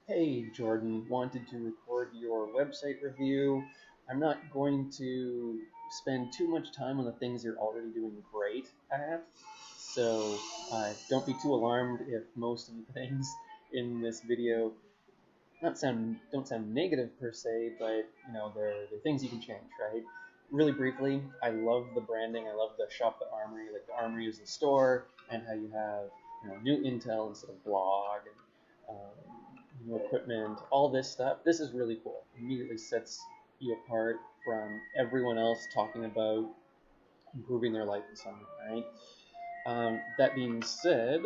Hey Jordan, wanted to record your website review. I'm not going to spend too much time on the things you're already doing great at, so don't be too alarmed if most of the things in this video don't sound negative per se, but they're things you can change, right? Really briefly, I love the branding. I love the Shop the Armory. Like the Armory is the store, and how you have new intel instead of blog, and new equipment, all this stuff. This is really cool. Immediately sets you apart from everyone else talking about improving their life in some way, right? That being said,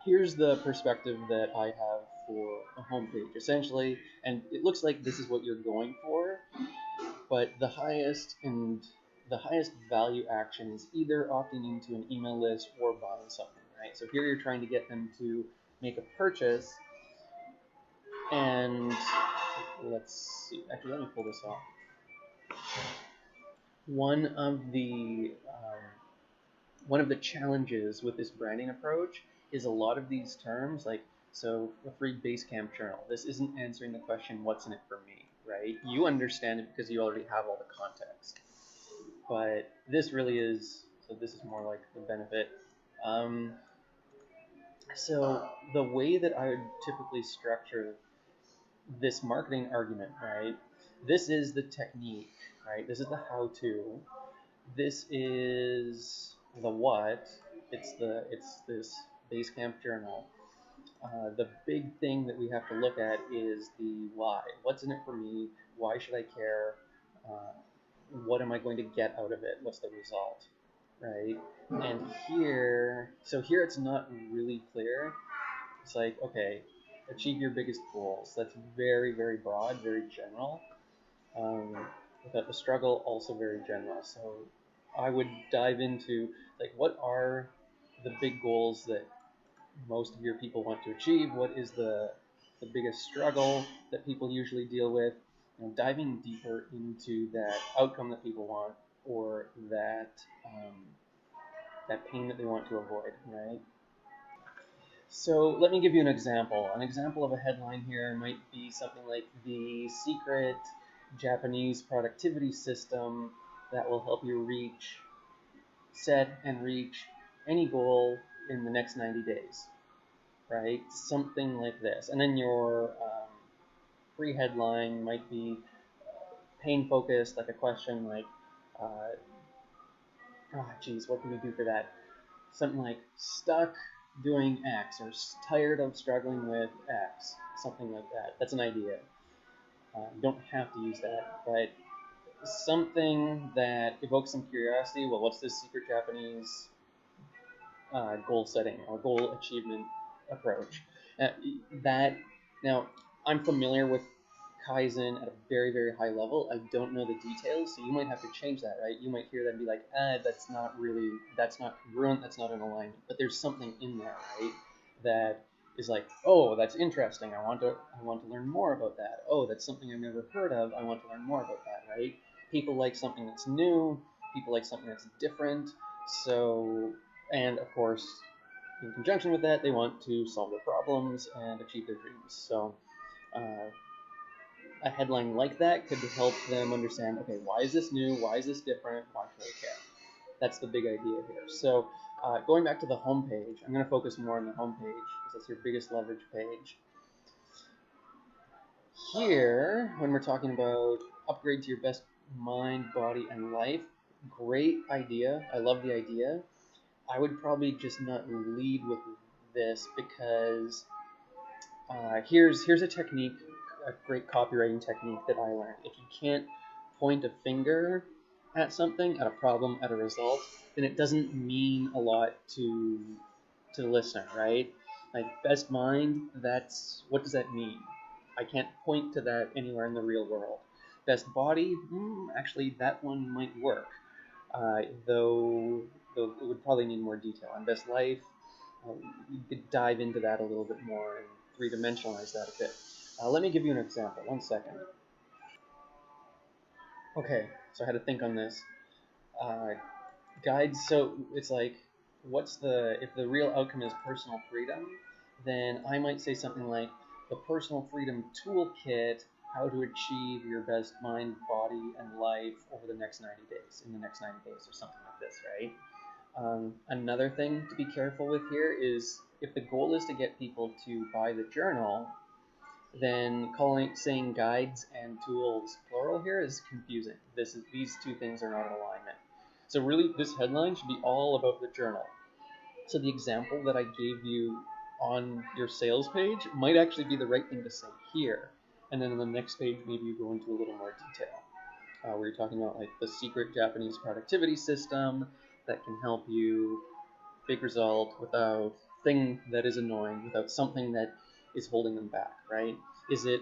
here's the perspective that I have for a homepage, essentially, and it looks like this is what you're going for, but the highest value action is either opting into an email list or buying something, right? So here you're trying to get them to make a purchase, and let's see. Actually, let me pull this off. One of the one of the challenges with this branding approach is a lot of these terms, like, so a free Basecamp journal. This isn't answering the question, what's in it for me, right? You understand it because you already have all the context. But this really is, so this is more like the benefit. So the way that I would typically structure this marketing argument, right? This is the technique, right? This is the how-to. This is the what. It's this Basecamp journal. The big thing that we have to look at is the why. What's in it for me? Why should I care? Uh, what am I going to get out of it? What's the result, right? And here it's not really clear. It's like, okay, achieve your biggest goals. That's very, very broad, very general. Without the struggle, also very general. So I would dive into, like, what are the big goals that most of your people want to achieve? What is the biggest struggle that people usually deal with? Diving deeper into that outcome that people want, or that pain that they want to avoid, right? So let me give you an example. An example of a headline here might be something like the secret Japanese productivity system that will help you set and reach any goal in the next 90 days, right? Something like this. And then your pre-headline might be pain focused, like a question like, what can we do for that? Something like stuck doing X, or tired of struggling with X, something like that. That's an idea. You don't have to use that, but something that evokes some curiosity. Well, what's this secret Japanese goal setting or goal achievement approach? That now, I'm familiar with Kaizen at a very, very high level. I don't know the details, so you might have to change that, right? You might hear that and be like, that's not congruent, that's not in alignment. But there's something in there, right? That is like, oh, that's interesting. I want to learn more about that. Oh, that's something I've never heard of. I want to learn more about that, right? People like something that's new. People like something that's different. So, and of course, in conjunction with that, they want to solve their problems and achieve their dreams. So a headline like that could help them understand, okay, why is this new? Why is this different? Why should I care? That's the big idea here. So going back to the home page, I'm going to focus more on the home page because that's your biggest leverage page. Here, when we're talking about upgrade to your best mind, body, and life, great idea. I love the idea. I would probably just not lead with this because here's a technique, a great copywriting technique that I learned. If you can't point a finger at something, at a problem, at a result, then it doesn't mean a lot to the listener, right? Like best mind, what does that mean? I can't point to that anywhere in the real world. Best body, actually that one might work, though it would probably need more detail. On best life, you could dive into that a little bit more and three-dimensionalize that a bit. Let me give you an example. 1 second. Okay, so I had to think on this. Guides, so it's like, if the real outcome is personal freedom, then I might say something like, the Personal Freedom Toolkit, how to achieve your best mind, body, and life over the next 90 days, in the next 90 days or something like this, right? Another thing to be careful with here is if the goal is to get people to buy the journal, then saying guides and tools plural here is confusing. These two things are not in alignment. So really, this headline should be all about the journal. So the example that I gave you on your sales page might actually be the right thing to say here. And then on the next page, maybe you go into a little more detail. Where you're talking about like the secret Japanese productivity system that can help you big result without thing that is annoying, without something that is holding them back, right? Is it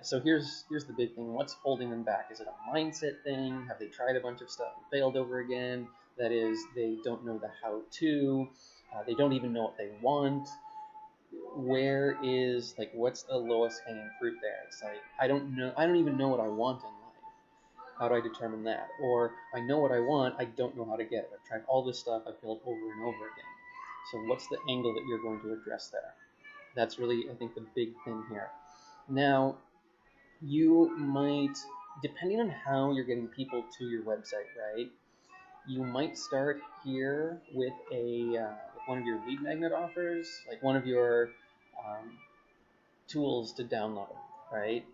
so here's the big thing. What's holding them back? Is it a mindset thing? Have they tried a bunch of stuff and failed over again? That is, they don't know the how-to. They don't even know what they want. Where is, like, what's the lowest hanging fruit there? It's like, I don't even know what I want in life. How do I determine that? Or I know what I want, I don't know how to get it. I've tried all this stuff, I've failed over and over again. So what's the angle that you're going to address there? That's really, I think, the big thing here. Now, you might, depending on how you're getting people to your website, right? You might start here with with one of your lead magnet offers, like one of your tools to download, right?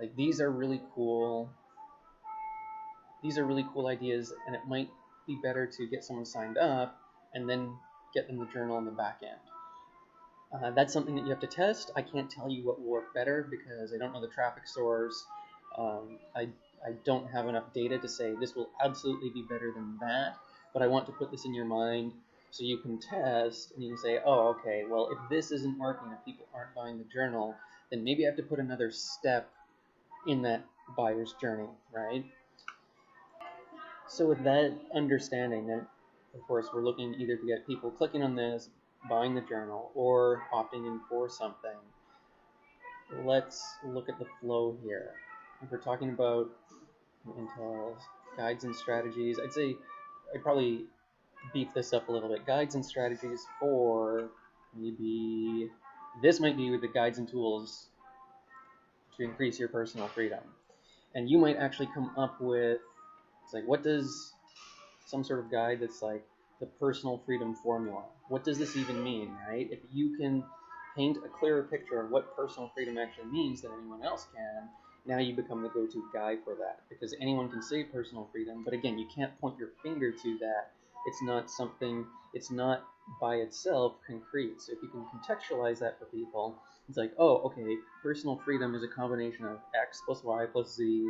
Like these are really cool. These are really cool ideas, and it might be better to get someone signed up and then get them the journal on the back end. That's something that you have to test. I can't tell you what will work better because I don't know the traffic source. I don't have enough data to say this will absolutely be better than that, but I want to put this in your mind so you can test and you can say, oh, okay, well, if this isn't working, if people aren't buying the journal, then maybe I have to put another step in that buyer's journey, right? So with that understanding that, of course, we're looking either to get people clicking on this, buying the journal, or opting in for something, let's look at the flow here. If we're talking about Intel's guides and strategies, I'd say I'd probably beef this up a little bit. Guides and strategies for maybe, this might be with the guides and tools to increase your personal freedom. And you might actually come up with, it's like, what does some sort of guide that's like the personal freedom formula? What does this even mean, right? If you can paint a clearer picture of what personal freedom actually means than anyone else can, now you become the go-to guy for that, because anyone can say personal freedom, but again, you can't point your finger to that. It's not something, it's not by itself concrete. So if you can contextualize that for people, it's like, oh, okay, personal freedom is a combination of X plus Y plus Z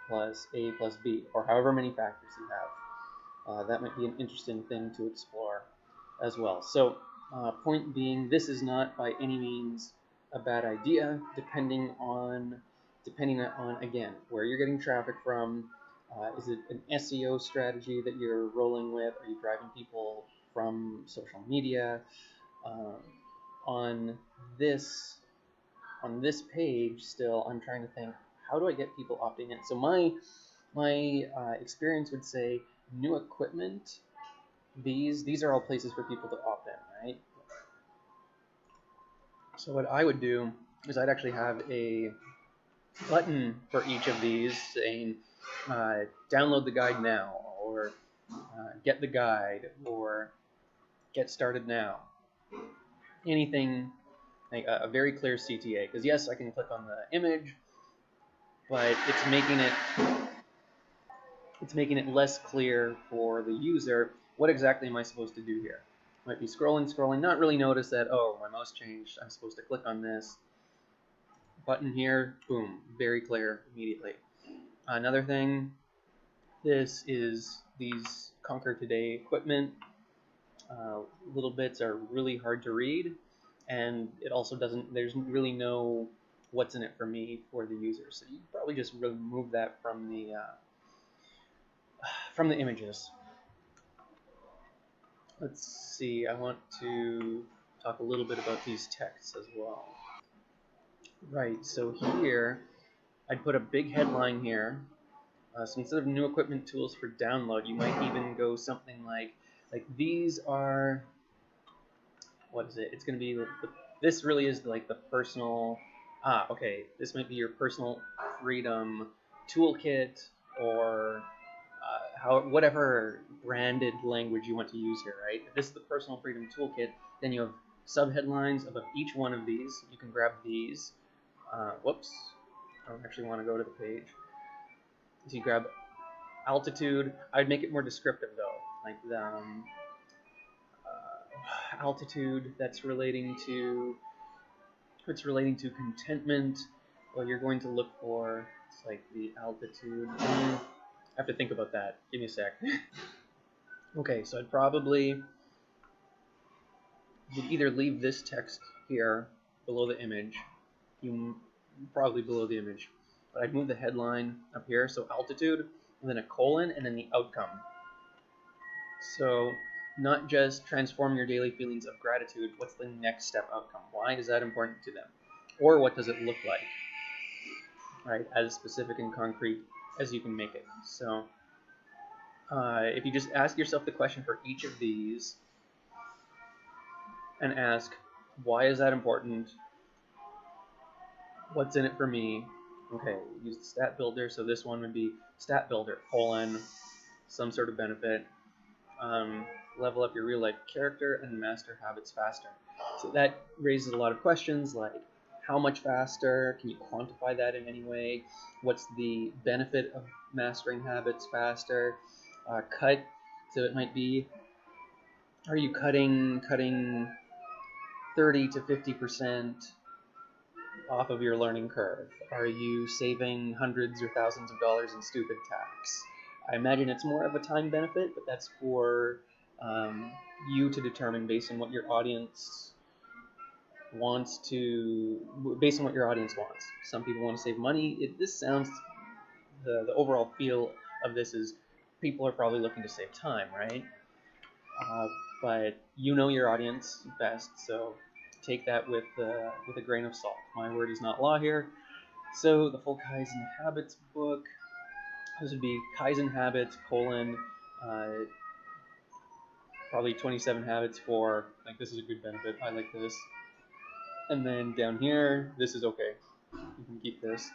plus A plus B, or however many factors you have. That might be an interesting thing to explore as well. So point being, this is not by any means a bad idea, depending on, again, where you're getting traffic from. Is it an SEO strategy that you're rolling with? Are you driving people from social media? On this page still, I'm trying to think, how do I get people opting in? So my experience would say new equipment, these are all places for people to opt in, right? So what I would do is I'd actually have a button for each of these saying download the guide now, or get the guide, or get started now. Anything, like a very clear CTA, because yes, I can click on the image, but it's making it less clear for the user what exactly am I supposed to do here. Might be scrolling, not really notice that, oh, my mouse changed, I'm supposed to click on this button here, boom, very clear immediately. Another thing, this is these Conquer Today equipment. Little bits are really hard to read, and it also there's really no what's in it for me for the user. So you probably just remove that from the images. Let's see, I want to talk a little bit about these texts as well. Right, so here, I'd put a big headline here. So instead of new equipment tools for download, you might even go something like these are, what is it? It's going to be, this really is like the personal Okay, this might be your personal freedom toolkit, or whatever branded language you want to use here, right? If this is the personal freedom toolkit, then you have subheadlines above each one of these. You can grab these. Whoops, I don't actually want to go to the page. So you grab altitude. I'd make it more descriptive though, like the altitude that's relating to contentment. Well, you're going to look for, it's like the altitude. I have to think about that. Give me a sec. Okay, so I'd probably you'd either leave this text here below the image, probably below the image, but I'd move the headline up here, so altitude, and then a colon, and then the outcome. So not just transform your daily feelings of gratitude, what's the next step outcome? Why is that important to them? Or what does it look like? Right, as specific and concrete as you can make it. So if you just ask yourself the question for each of these and ask, why is that important? What's in it for me? Okay, use the stat builder. So this one would be stat builder, colon, some sort of benefit. Level up your real life character and master habits faster. So that raises a lot of questions like, how much faster? Can you quantify that in any way? What's the benefit of mastering habits faster? Cut, so it might be, are you cutting 30 to 50% off of your learning curve? Are you saving hundreds or thousands of dollars in stupid tax? I imagine it's more of a time benefit, but that's for you to determine based on what your audience wants. Some people want to save money. The overall feel of this is people are probably looking to save time, right? But you know your audience best, so take that with a grain of salt. My word is not law here. So the full Kaizen Habits book, this would be Kaizen Habits, colon, probably 27 habits for, like, this is a good benefit, I like this. And then down here, this is okay. You can keep this.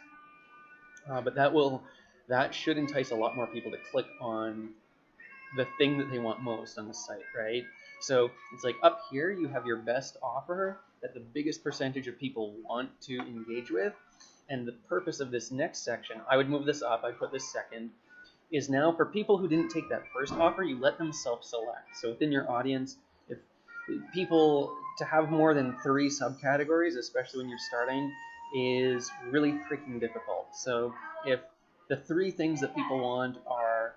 But that should entice a lot more people to click on the thing that they want most on the site, right? So it's like up here you have your best offer that the biggest percentage of people want to engage with. And the purpose of this next section, I would move this up, I put this second, is now for people who didn't take that first offer, you let them self-select. So within your audience, if people, to have more than 3 subcategories, especially when you're starting, is really freaking difficult. So if the 3 things that people want are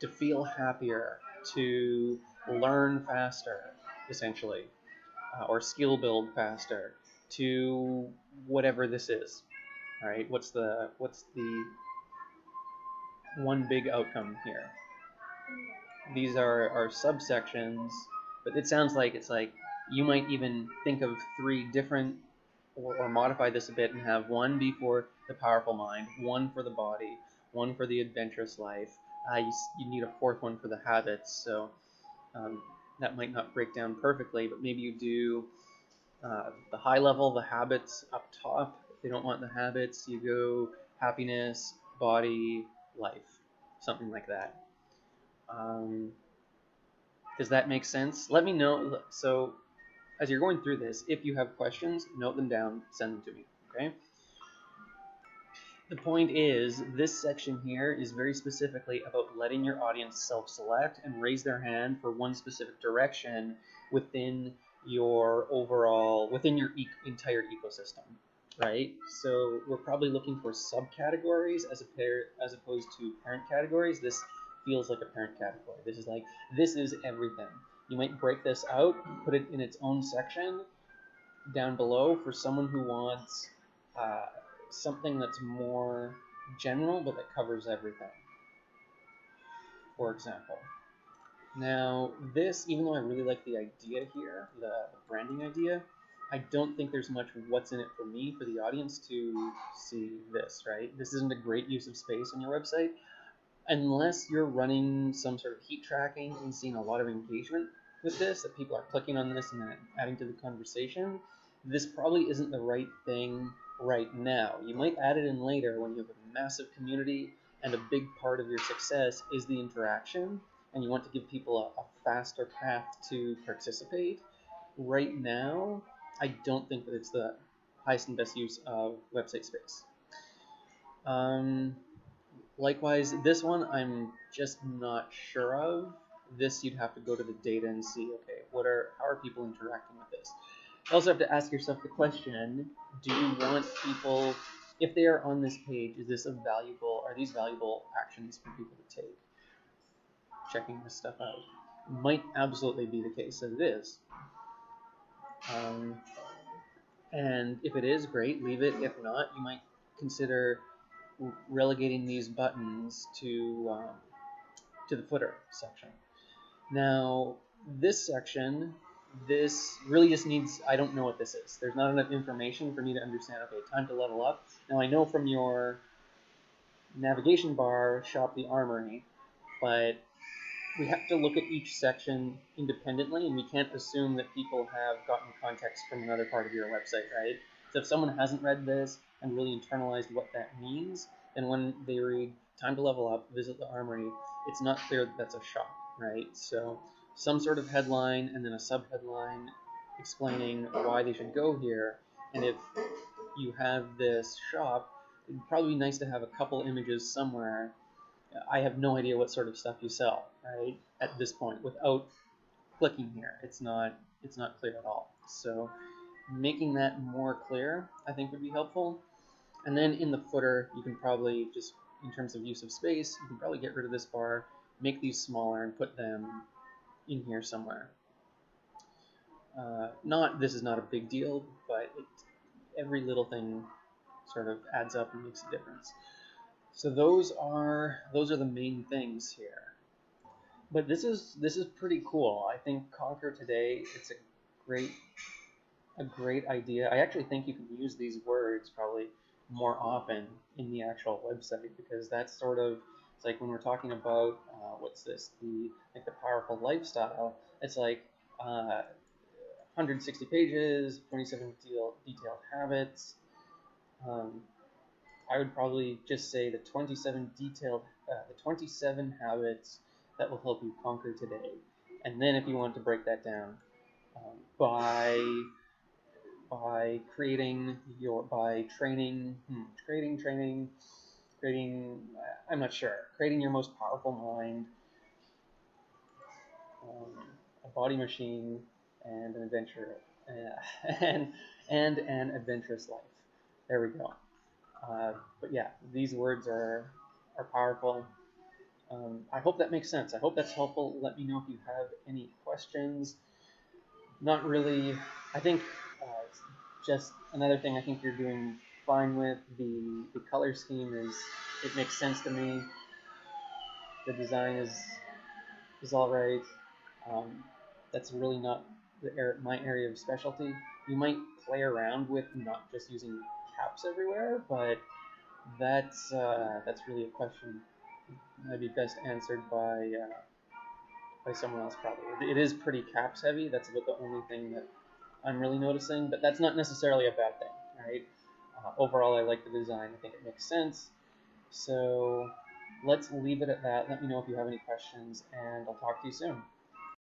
to feel happier, to learn faster, essentially, or skill build faster, to whatever this is, all right? What's the one big outcome here? These are subsections, but it sounds like it's like you might even think of 3 different, or modify this a bit and have 1 be for the powerful mind, 1 for the body, 1 for the adventurous life. You need a 4th one for the habits, so that might not break down perfectly, but maybe you do the high level, the habits up top. If they don't want the habits, you go happiness, body, life, something like that. Does that make sense? Let me know. So as you're going through this, if you have questions, note them down, send them to me, okay? The point is, this section here is very specifically about letting your audience self-select and raise their hand for one specific direction within your entire ecosystem, right? So we're probably looking for subcategories as opposed to parent categories. This feels like a parent category. This is everything. You might break this out, put it in its own section down below for someone who wants something that's more general but that covers everything, for example. Now this, even though I really like the idea here, the branding idea, I don't think there's much what's in it for me, for the audience to see this, right? This isn't a great use of space on your website unless you're running some sort of heat tracking and seeing a lot of engagement with this, that people are clicking on this and then adding to the conversation. This probably isn't the right thing right now. You might add it in later when you have a massive community and a big part of your success is the interaction, and you want to give people a faster path to participate. Right now, I don't think that it's the highest and best use of website space. Likewise, this one I'm just not sure of. This you'd have to go to the data and see, okay, how are people interacting with this? You also have to ask yourself the question, do you want people, if they are on this page, are these valuable actions for people to take? Checking this stuff out. Might absolutely be the case that it is. And if it is, great, leave it. If not, you might consider relegating these buttons to the footer section. Now, this section, this really just needs, I don't know what this is. There's not enough information for me to understand, okay, time to level up. Now, I know from your navigation bar, shop the armory, but we have to look at each section independently, and we can't assume that people have gotten context from another part of your website, right? So if someone hasn't read this and really internalized what that means, then when they read time to level up, visit the armory, it's not clear that that's a shop, right? So some sort of headline and then a subheadline explaining why they should go here. And if you have this shop, it'd probably be nice to have a couple images somewhere. I have no idea what sort of stuff you sell, right? At this point, without clicking here, it's not clear at all. So making that more clear, I think, would be helpful. And then in the footer, you can probably just, in terms of use of space, you can probably get rid of this bar, make these smaller, and put them in here somewhere. This is not a big deal, but every little thing sort of adds up and makes a difference. So those are the main things here. But this is pretty cool. I think Conquer Today, it's a great idea. I actually think you can use these words probably more often in the actual website, because that's sort of, it's like when we're talking about what's this, the powerful lifestyle. It's like 160 pages, 27 detailed habits. I would probably just say the 27 habits that will help you conquer today. And then if you want to break that down by creating I'm not sure, creating your most powerful mind, a body machine, and an adventure, and an adventurous life. There we go. But yeah, these words are powerful. I hope that makes sense. I hope that's helpful. Let me know if you have any questions. Not really. I think just another thing I think you're doing fine with. The color scheme it makes sense to me. The design is all right. That's really not my area of specialty. You might play around with not just using caps everywhere, but that's really a question that'd be best answered by someone else probably. It is pretty caps heavy. That's about the only thing that I'm really noticing, but that's not necessarily a bad thing, right? Overall, I like the design. I think it makes sense. So let's leave it at that. Let me know if you have any questions, and I'll talk to you soon.